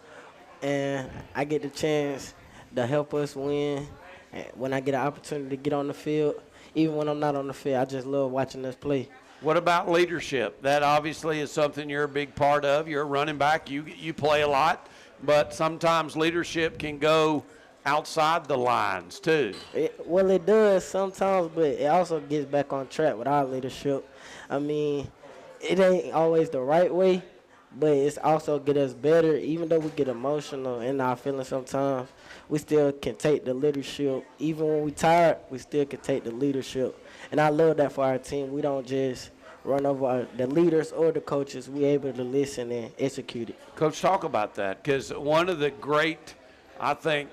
and I get the chance to help us win. And when I get an opportunity to get on the field, even when I'm not on the field, I just love watching us play. What about leadership? That obviously is something you're a big part of. You're a running back. You play a lot, but sometimes leadership can go outside the lines too. It does sometimes, but it also gets back on track with our leadership. I mean, it ain't always the right way, but it's also get us better. Even though we get emotional in our feelings sometimes, we still can take the leadership. Even when we tired, we still can take the leadership. And I love that for our team. We don't just run over the leaders or the coaches. We able to listen and execute it. Coach, talk about that, because one of the great, I think,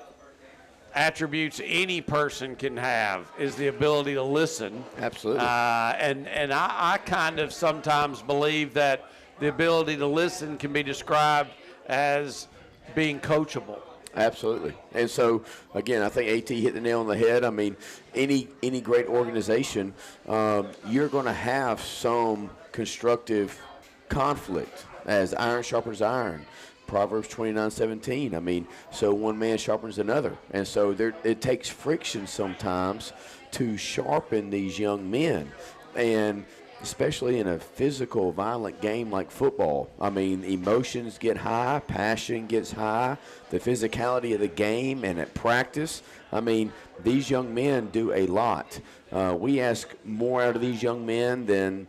attributes any person can have is the ability to listen. Absolutely. And I kind of sometimes believe that the ability to listen can be described as being coachable. Absolutely. And so, again, I think AT hit the nail on the head. I mean, any great organization, you're going to have some constructive conflict as iron sharpens iron. Proverbs 29:17. I mean, so one man sharpens another. And so it takes friction sometimes to sharpen these young men. And especially in a physical, violent game like football. I mean, emotions get high, passion gets high, the physicality of the game and at practice. I mean, these young men do a lot. We ask more out of these young men than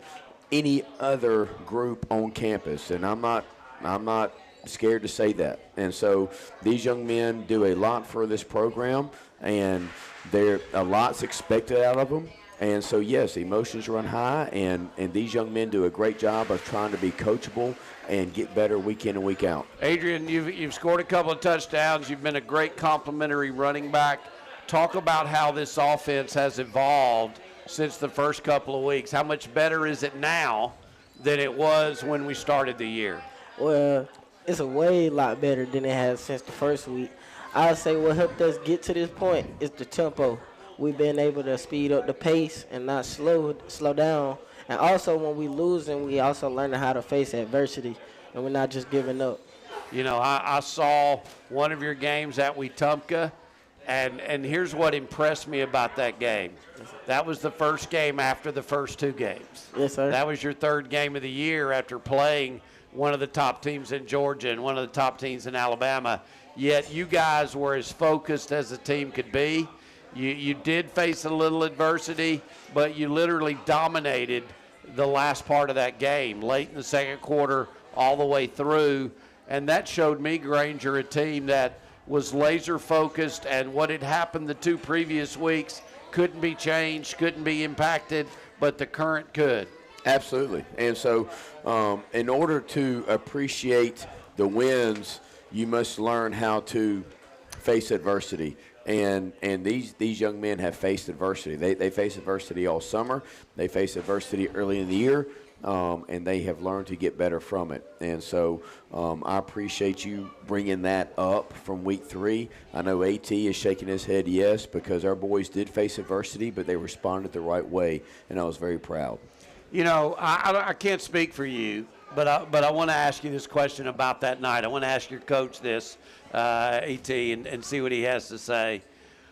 any other group on campus, and I'm not scared to say that. And so these young men do a lot for this program, and a lot's expected out of them. And so, yes, emotions run high, and these young men do a great job of trying to be coachable and get better week in and week out. Adrien, you've scored a couple of touchdowns. You've been a great complimentary running back. Talk about how this offense has evolved since the first couple of weeks. How much better is it now than it was when we started the year? Well, it's a way lot better than it has since the first week. I would say what helped us get to this point is the tempo. We've been able to speed up the pace and not slow down. And also when we losing, we also learning how to face adversity, and we're not just giving up. You know, I saw one of your games at Wetumpka, and here's what impressed me about that game. That was the first game after the first two games. Yes, sir. That was your third game of the year after playing one of the top teams in Georgia and one of the top teams in Alabama. Yet you guys were as focused as a team could be. You did face a little adversity, but you literally dominated the last part of that game, late in the second quarter, all the way through. And that showed me, Granger, a team that was laser focused, and what had happened the two previous weeks couldn't be changed, couldn't be impacted, but the current could. Absolutely. And so in order to appreciate the wins, you must learn how to face adversity. And these young men have faced adversity. They face adversity all summer. They face adversity early in the year, and they have learned to get better from it. And so I appreciate you bringing that up from week 3. I know AT is shaking his head yes, because our boys did face adversity, but they responded the right way, and I was very proud. You know, I can't speak for you, but I want to ask you this question about that night. I want to ask your coach this, AT, and see what he has to say.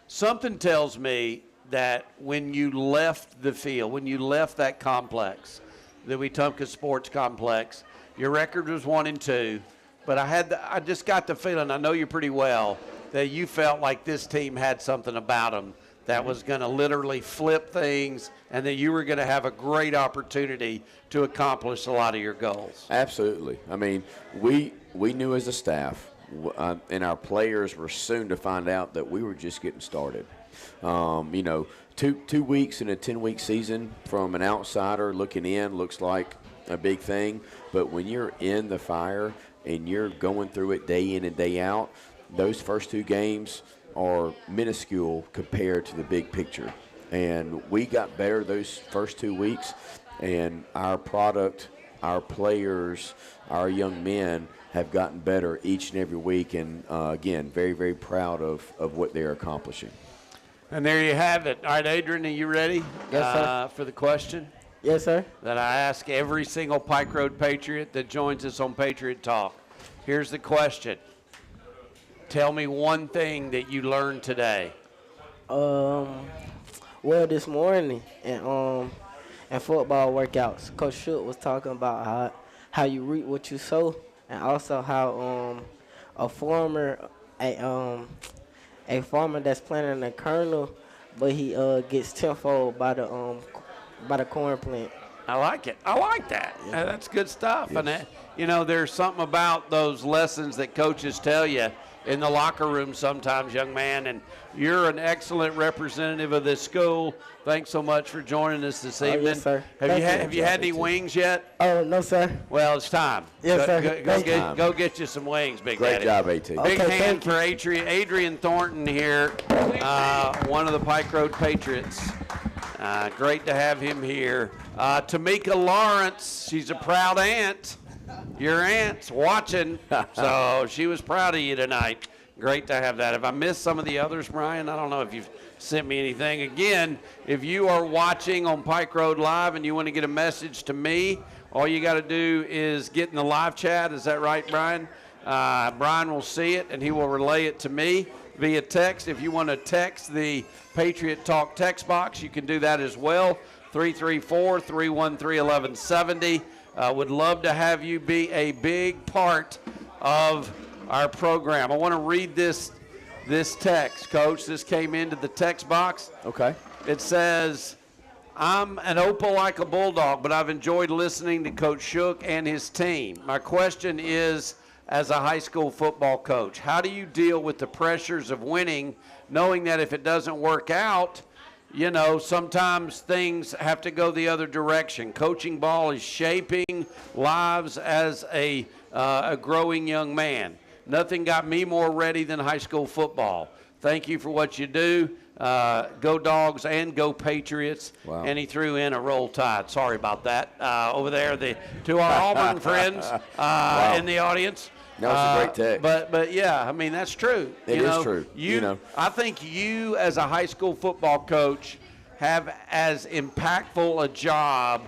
Something tells me that when you left the field, when you left that complex, the Wetumpka Sports Complex, your record was 1-2, but I just got the feeling, I know you pretty well, that you felt like this team had something about them that was going to literally flip things, and that you were going to have a great opportunity to accomplish a lot of your goals. Absolutely. I mean, we knew as a staff, and our players were soon to find out that we were just getting started. You know, two weeks in a 10-week season from an outsider looking in looks like a big thing, but when you're in the fire and you're going through it day in and day out, those first 2 games are minuscule compared to the big picture. And we got better those first 2 weeks, and our product, our players, our young men have gotten better each and every week. And, again, very, very proud of what they're accomplishing. And there you have it. All right, Adrien, are you ready? Yes, sir. For the question? Yes, sir. That I ask every single Pike Road Patriot that joins us on Patriot Talk. Here's the question. Tell me one thing that you learned today. Well, this morning in football workouts, Coach Shook was talking about how you reap what you sow, and also how a farmer that's planting a kernel, but he gets tenfold by the corn plant. I like it. I like that. Yes. That's good stuff. Yes. And you know, there's something about those lessons that coaches tell you in the locker room sometimes, young man, and you're an excellent representative of this school. Thanks so much for joining us this evening. Yes, sir. Have you had any wings yet? Oh, no, sir. Well, it's time. Yes, sir. Go get you some wings, Big Great Daddy. job, AT. Big Okay, hand for Adrien Thornton here, one of the Pike Road Patriots. Great to have him here. Tamika Lawrence, she's a proud aunt. Your aunt's watching, so she was proud of you tonight. Great to have that. Have I missed some of the others, Brian? I don't know if you've sent me anything. Again, if you are watching on Pike Road Live and you want to get a message to me, all you got to do is get in the live chat. Is that right, Brian? Brian will see it, and he will relay it to me via text. If you want to text the Patriot Talk text box, you can do that as well, 334-313-1170. Would love to have you be a big part of our program. I want to read this text, Coach. This came into the text box. Okay. It says, I'm an Opal like a Bulldog, but I've enjoyed listening to Coach Shook and his team. My question is, as a high school football coach, how do you deal with the pressures of winning, knowing that if it doesn't work out, you know, sometimes things have to go the other direction. Coaching ball is shaping lives as a growing young man. Nothing got me more ready than high school football. Thank you for what you do. Go Dogs and go Patriots. Wow. And he threw in a Roll Tide. Sorry about that. Over there, to our Auburn friends in the audience. No, it's a great text. But yeah, I mean, that's true. It is true. You know. I think you, as a high school football coach, have as impactful a job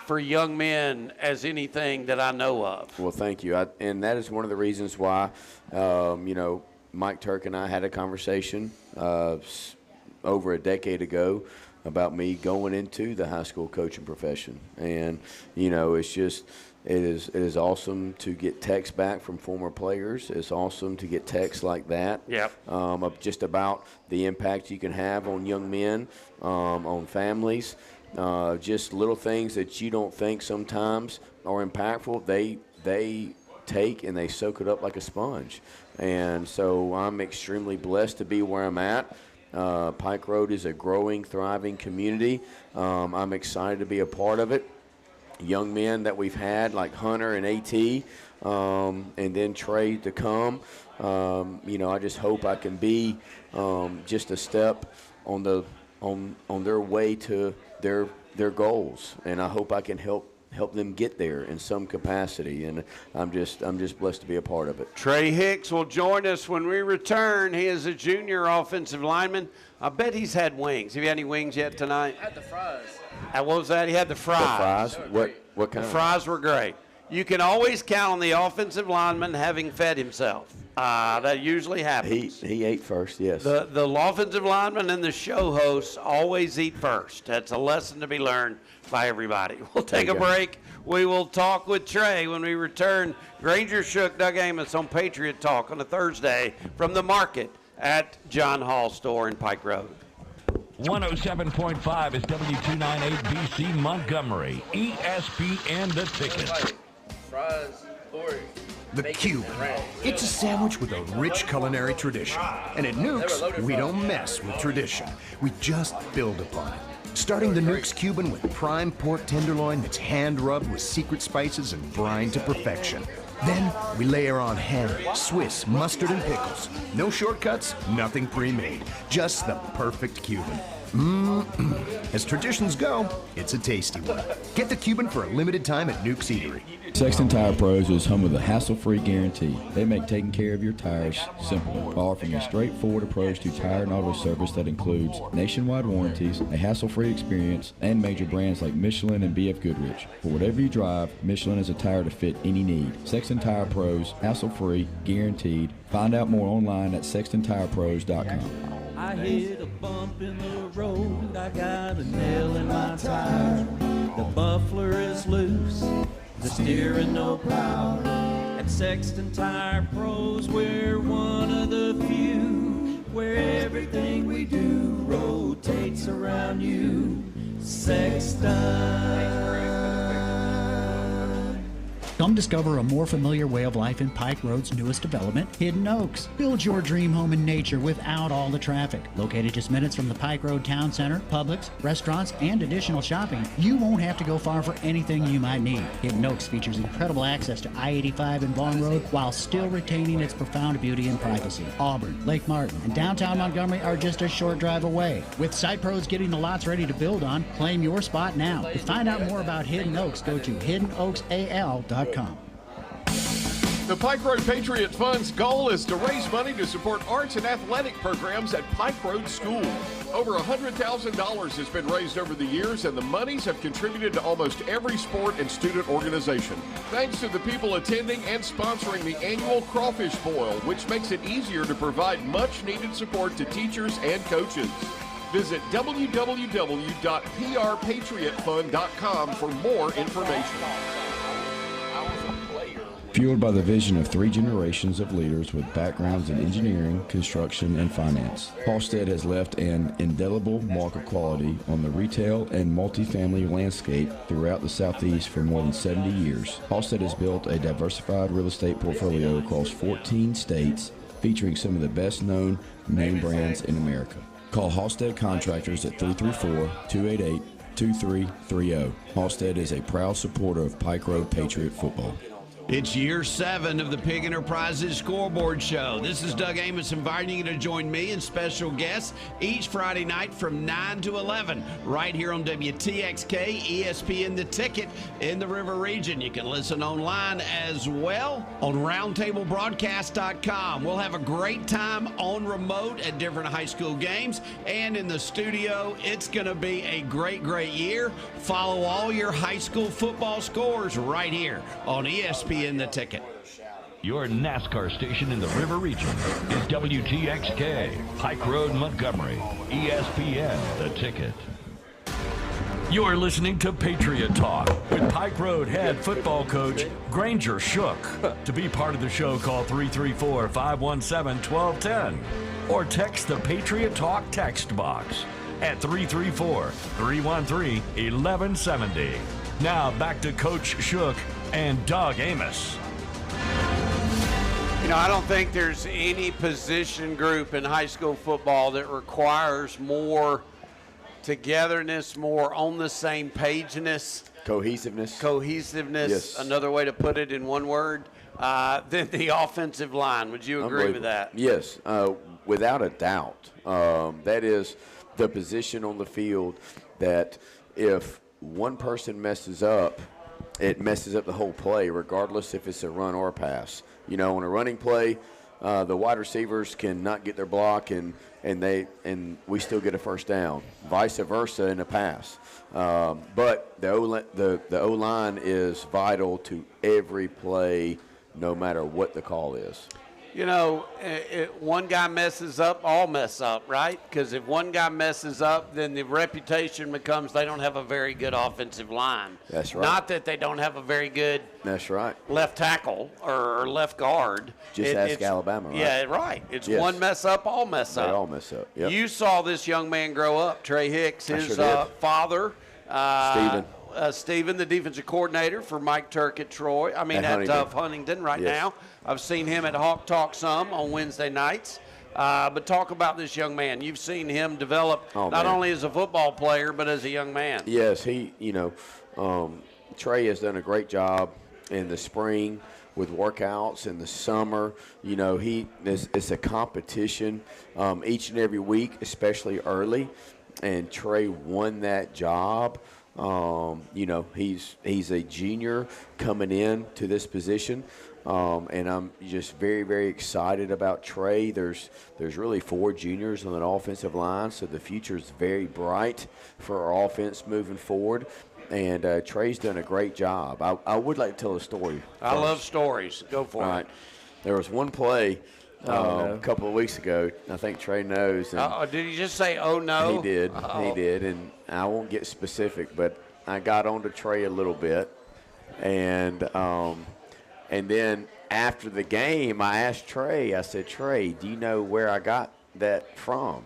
for young men as anything that I know of. Well, thank you. And that is one of the reasons why, you know, Mike Turk and I had a conversation over a decade ago about me going into the high school coaching profession. And, you know, it's just – it is awesome to get texts back from former players. It's awesome to get texts like that. Yep. Of just about the impact you can have on young men, on families, just little things that you don't think sometimes are impactful. They take and they soak it up like a sponge. And so I'm extremely blessed to be where I'm at. Pike Road is a growing, thriving community. I'm excited to be a part of it. Young men that we've had like Hunter and AT, and then Trey to come. You know, I just hope I can be just a step on their way to their goals, and I hope I can help them get there in some capacity. And I'm just blessed to be a part of it. Trey Hicks will join us when we return. He is a junior offensive lineman. I bet he's had wings. Have you had any wings yet tonight? I had the fries. What was that? He had the fries. The fries? What kind? The fries were great. You can always count on the offensive lineman having fed himself. That usually happens. He ate first, yes. The offensive lineman and the show hosts always eat first. That's a lesson to be learned by everybody. We'll take a break. We will talk with Trey when we return. Granger Shook, Doug Amos on Patriot Talk on a Thursday from the market at John Hall Store in Pike Road. 107.5 is W298BC Montgomery. ESPN The Ticket. Fries, pork. The Cuban. It's a sandwich with a rich culinary tradition. And at Nukes, we don't mess with tradition. We just build upon it. Starting the Nukes Cuban with prime pork tenderloin that's hand-rubbed with secret spices and brined to perfection. Then we layer on ham, Swiss, mustard, and pickles. No shortcuts, nothing pre-made. Just the perfect Cuban. As traditions go, it's a tasty one. Get the Cuban for a limited time at Nuke's Eatery. Sexton Tire Pros is home of the hassle-free guarantee. They make taking care of your tires simple, offering a straightforward approach to tire and auto service that includes nationwide warranties, a hassle-free experience, and major brands like Michelin and BF Goodrich. For whatever you drive, Michelin is a tire to fit any need. Sexton Tire Pros, hassle-free, guaranteed. Find out more online at sextontirepros.com. I hit a bump in the road, I got a nail in my tire. The muffler is loose, the steering no power. At Sexton Tire Pros, we're one of the few where everything we do rotates around you. Sexton. Come discover a more familiar way of life in Pike Road's newest development, Hidden Oaks. Build your dream home in nature without all the traffic. Located just minutes from the Pike Road Town Center, Publix, restaurants, and additional shopping, you won't have to go far for anything you might need. Hidden Oaks features incredible access to I-85 and Vaughn Road while still retaining its profound beauty and privacy. Auburn, Lake Martin, and downtown Montgomery are just a short drive away. With site pros getting the lots ready to build on, claim your spot now. To find out more about Hidden Oaks, go to hiddenoaksal.com. The Pike Road Patriot Fund's goal is to raise money to support arts and athletic programs at Pike Road School. Over $100,000 has been raised over the years, and the monies have contributed to almost every sport and student organization. Thanks to the people attending and sponsoring the annual Crawfish Boil, which makes it easier to provide much-needed support to teachers and coaches. Visit www.prpatriotfund.com for more information. Fueled by the vision of 3 generations of leaders with backgrounds in engineering, construction, and finance, Halstead has left an indelible mark of quality on the retail and multifamily landscape throughout the Southeast for more than 70 years. Halstead has built a diversified real estate portfolio across 14 states, featuring some of the best-known name brands in America. Call Halstead Contractors at 334-288-2330. Halstead is a proud supporter of Pike Road Patriot football. It's year 7 of the Pig Enterprises Scoreboard Show. This is Doug Amos inviting you to join me and special guests each Friday night from 9 to 11 right here on WTXK, ESPN The Ticket in the River Region. You can listen online as well on roundtablebroadcast.com. We'll have a great time on remote at different high school games and in the studio. It's going to be a great, great year. Follow all your high school football scores right here on ESPN The Ticket. Your NASCAR station in the River Region is WTXK, Pike Road, Montgomery, ESPN The Ticket. You're listening to Patriot Talk with Pike Road head football coach Granger Shook. To be part of the show, call 334-517-1210 or text the Patriot Talk text box at 334-313-1170. Now back to Coach Shook and Doug Amos. You know, I don't think there's any position group in high school football that requires more togetherness, more on the same pageness. Cohesiveness. Yes. Another way to put it in one word, than the offensive line. Would you agree with that? Yes, without a doubt. That is the position on the field that if one person messes up, it messes up the whole play, regardless if it's a run or a pass. You know, on a running play, the wide receivers can not get their block, and we still get a first down. Vice versa in a pass. But the O-line is vital to every play, no matter what the call is. You know, one guy messes up, all mess up, right? Because if one guy messes up, then the reputation becomes they don't have a very good offensive line. That's right. Not that they don't have a very good That's right. left tackle or left guard. Just ask Alabama, right? Yeah, right. It's one mess up, all mess up. They all mess up, yep. You saw this young man grow up, Trey Hicks, his father. Stephen, the defensive coordinator for Mike Turk at Troy. I mean, at Huntington right now. I've seen him at Hawk Talk some on Wednesday nights. But talk about this young man. You've seen him develop not only as a football player, but as a young man. Yes, Trey has done a great job in the spring with workouts in the summer. You know, it's a competition each and every week, especially early. And Trey won that job. He's a junior coming in to this position. And I'm just very, very excited about Trey. There's really 4 juniors on an offensive line, so the future is very bright for our offense moving forward. And Trey's done a great job. I would like to tell a story. I love stories. Go for it. Right. There was one play a couple of weeks ago. I think Trey knows. Did he just say, oh, no? He did. He did. And I won't get specific, but I got on to Trey a little bit. And then after the game, I asked Trey, I said, Trey, do you know where I got that from?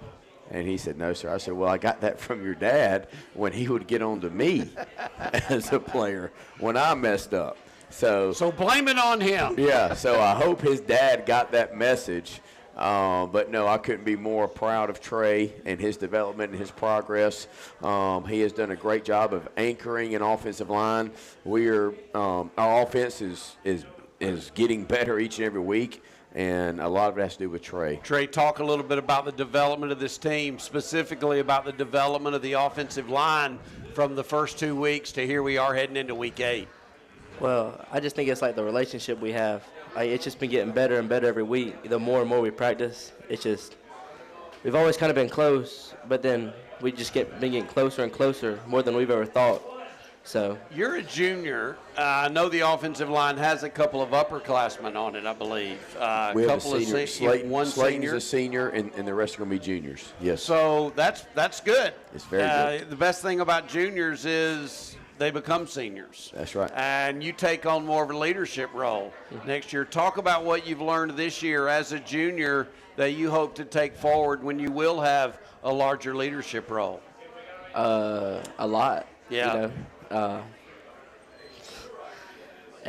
And he said, no, sir. I said, well, I got that from your dad when he would get on to me as a player when I messed up. So blame it on him. Yeah, so I hope his dad got that message. But, no, I couldn't be more proud of Trey and his development and his progress. He has done a great job of anchoring an offensive line. Our offense is getting better each and every week, and a lot of it has to do with Trey. Trey, talk a little bit about the development of this team, specifically about the development of the offensive line from the first 2 weeks to here we are heading into week 8. Well, I just think it's like the relationship we have. It's just been getting better and better every week. The more and more we practice, we've always kind of been close, but then we just been getting closer and closer, more than we've ever thought. So you're a junior. I know the offensive line has a couple of upperclassmen on it, I believe. We have a senior. Slayton's a senior, and the rest are going to be juniors. Yes. So that's good. It's very good. The best thing about juniors is they become seniors. That's right. And you take on more of a leadership role next year. Talk about what you've learned this year as a junior that you hope to take forward when you will have a larger leadership role. A lot. Yeah. You know,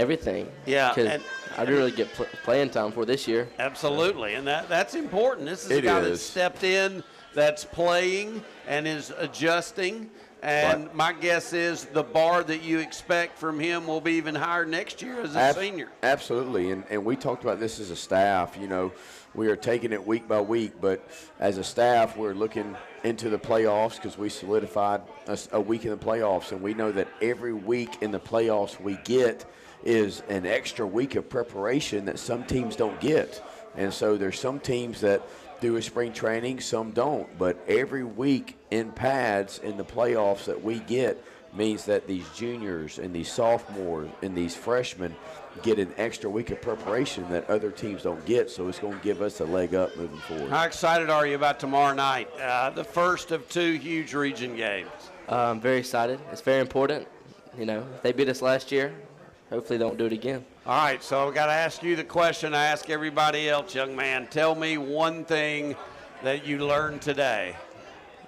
everything. Yeah, because I didn't really get playing time for this year. Absolutely, and that's important. This is a guy that stepped in, that's playing and is adjusting. And my guess is the bar that you expect from him will be even higher next year as a senior. Absolutely, and we talked about this as a staff. You know, we are taking it week by week, but as a staff, we're looking into the playoffs because we solidified a week in the playoffs, and we know that every week in the playoffs we get is an extra week of preparation that some teams don't get. And so there's some teams that do a spring training, some don't. But every week in pads in the playoffs that we get means that these juniors and these sophomores and these freshmen get an extra week of preparation that other teams don't get. So it's going to give us a leg up moving forward. How excited are you about tomorrow night, the first of 2 huge region games? I'm very excited. It's very important. You know, they beat us last year. Hopefully they don't do it again. All right, so I've got to ask you the question I ask everybody else, young man. Tell me one thing that you learned today.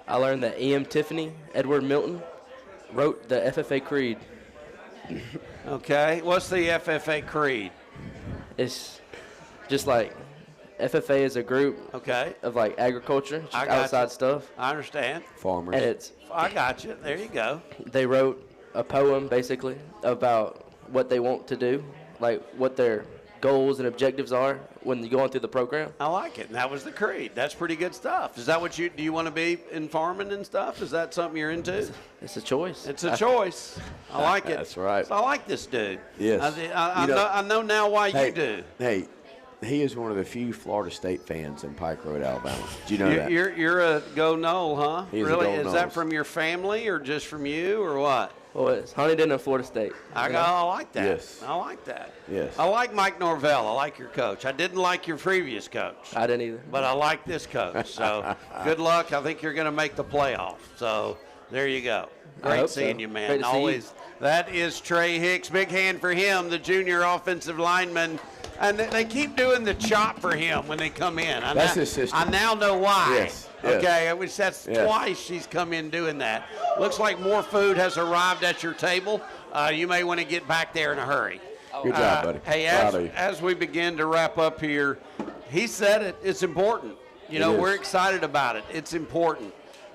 I learned that E.M. Tiffany, Edward Milton, wrote the FFA Creed. Okay, what's the FFA Creed? It's just like FFA is a group of like agriculture, just outside stuff. I understand. Farmers. And I got you. There you go. They wrote a poem basically about what they want to do, like what their goals and objectives are when you're going through the program. I like it. And that was the creed. That's pretty good stuff. Is that what do you want to be in farming and stuff? Is that something you're into? It's a choice. It's a choice. I like it. That's right. So I like this dude. Yes. I know now why you do. Hey, he is one of the few Florida State fans in Pike Road, Alabama. Do you know that? You're a Go Noel, huh? He's really? a Go Is that Noles. from your family or just from you or what? Well, it's Huntington and Florida State. I like that. Yes. I like that. Yes. I like Mike Norvell. I like your coach. I didn't like your previous coach. I didn't either. But I like this coach. So good luck. I think you're going to make the playoff. So there you go. Great seeing you, man. Great to see Always. That is Trey Hicks. Big hand for him, the junior offensive lineman. And they keep doing the chop for him when they come in. That's his system. I now know why. Yes. Okay, that's twice she's come in doing that. Looks like more food has arrived at your table. You may want to get back there in a hurry. Good job, buddy. Hey, as we begin to wrap up here, he said it. It's important. We're excited about it. It's important.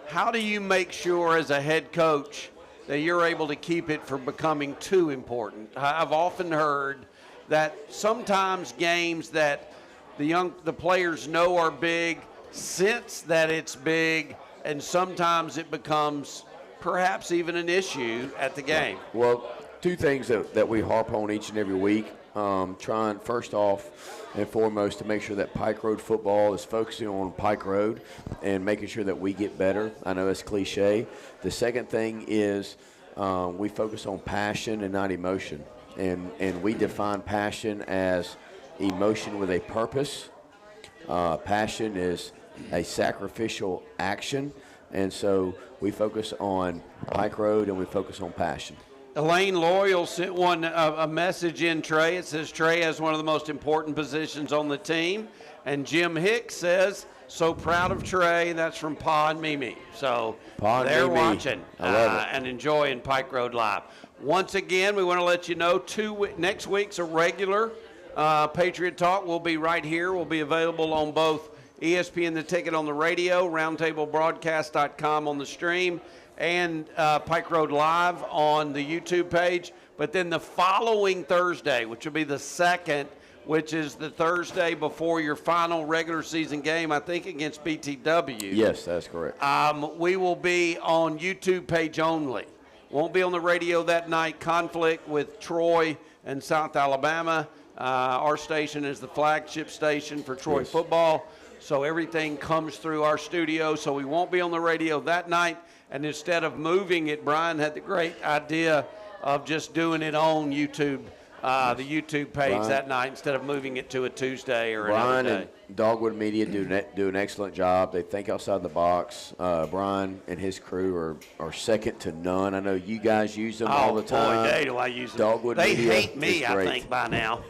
How do you make sure as a head coach that you're able to keep it from becoming too important? I've often heard that sometimes games that the players know are big, sense that it's big, and sometimes it becomes perhaps even an issue at the game. Well, 2 things that we harp on each and every week. Trying first off and foremost to make sure that Pike Road football is focusing on Pike Road and making sure that we get better. I know it's cliche. The second thing is we focus on passion and not emotion. And we define passion as emotion with a purpose. Passion is a sacrificial action. And so we focus on Pike Road and we focus on passion. Elaine Loyal sent a message in, Trey. It says Trey has one of the most important positions on the team. And Jim Hicks says, so proud of Trey. That's from Pa and Mimi. So they're watching and enjoying Pike Road Live. Once again, we want to let you know next week's a regular Patriot Talk. We'll be right here. We'll be available on both ESPN The Ticket on the radio, roundtablebroadcast.com on the stream, and Pike Road Live on the YouTube page. But then the following Thursday, which will be the 2nd, which is the Thursday before your final regular season game, I think against BTW. Yes, that's correct. We will be on YouTube page only. Won't be on the radio that night. Conflict with Troy and South Alabama. Our station is the flagship station for Troy football. So everything comes through our studio. So we won't be on the radio that night. And instead of moving it, Brian had the great idea of just doing it on YouTube, the YouTube page that night instead of moving it to a Tuesday or another day. And Dogwood Media do an excellent job. They think outside the box. Brian and his crew are second to none. I know you guys use them all the time. Boy, do I use them. Dogwood They Media hate me, is I great. think, by now.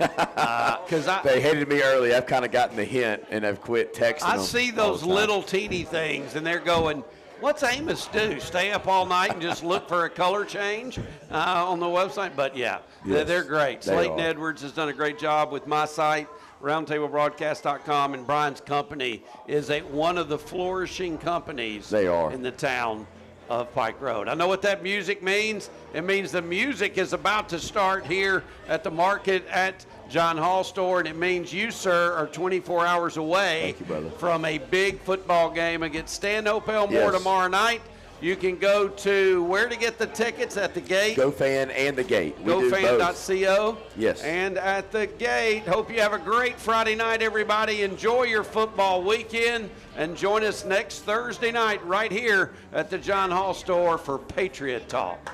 They hated me early. I've kind of gotten the hint, and I've quit texting them I see those all the time. little teeny things, and they're going, What's Amos do? Stay up all night and just look for a color change on the website? But, yeah, they're great. Slayton Edwards has done a great job with my site, roundtablebroadcast.com, and Brian's company is one of the flourishing companies in the town of Pike Road. I know what that music means. It means the music is about to start here at the market at John Hall store, and it means you, sir, are 24 hours away from a big football game against Stanhope Elmore tomorrow night. You can go to where to get the tickets at the gate. GoFan and the gate. GoFan.co. Yes. And at the gate. Hope you have a great Friday night, everybody. Enjoy your football weekend. And join us next Thursday night right here at the John Hall store for Patriot Talk.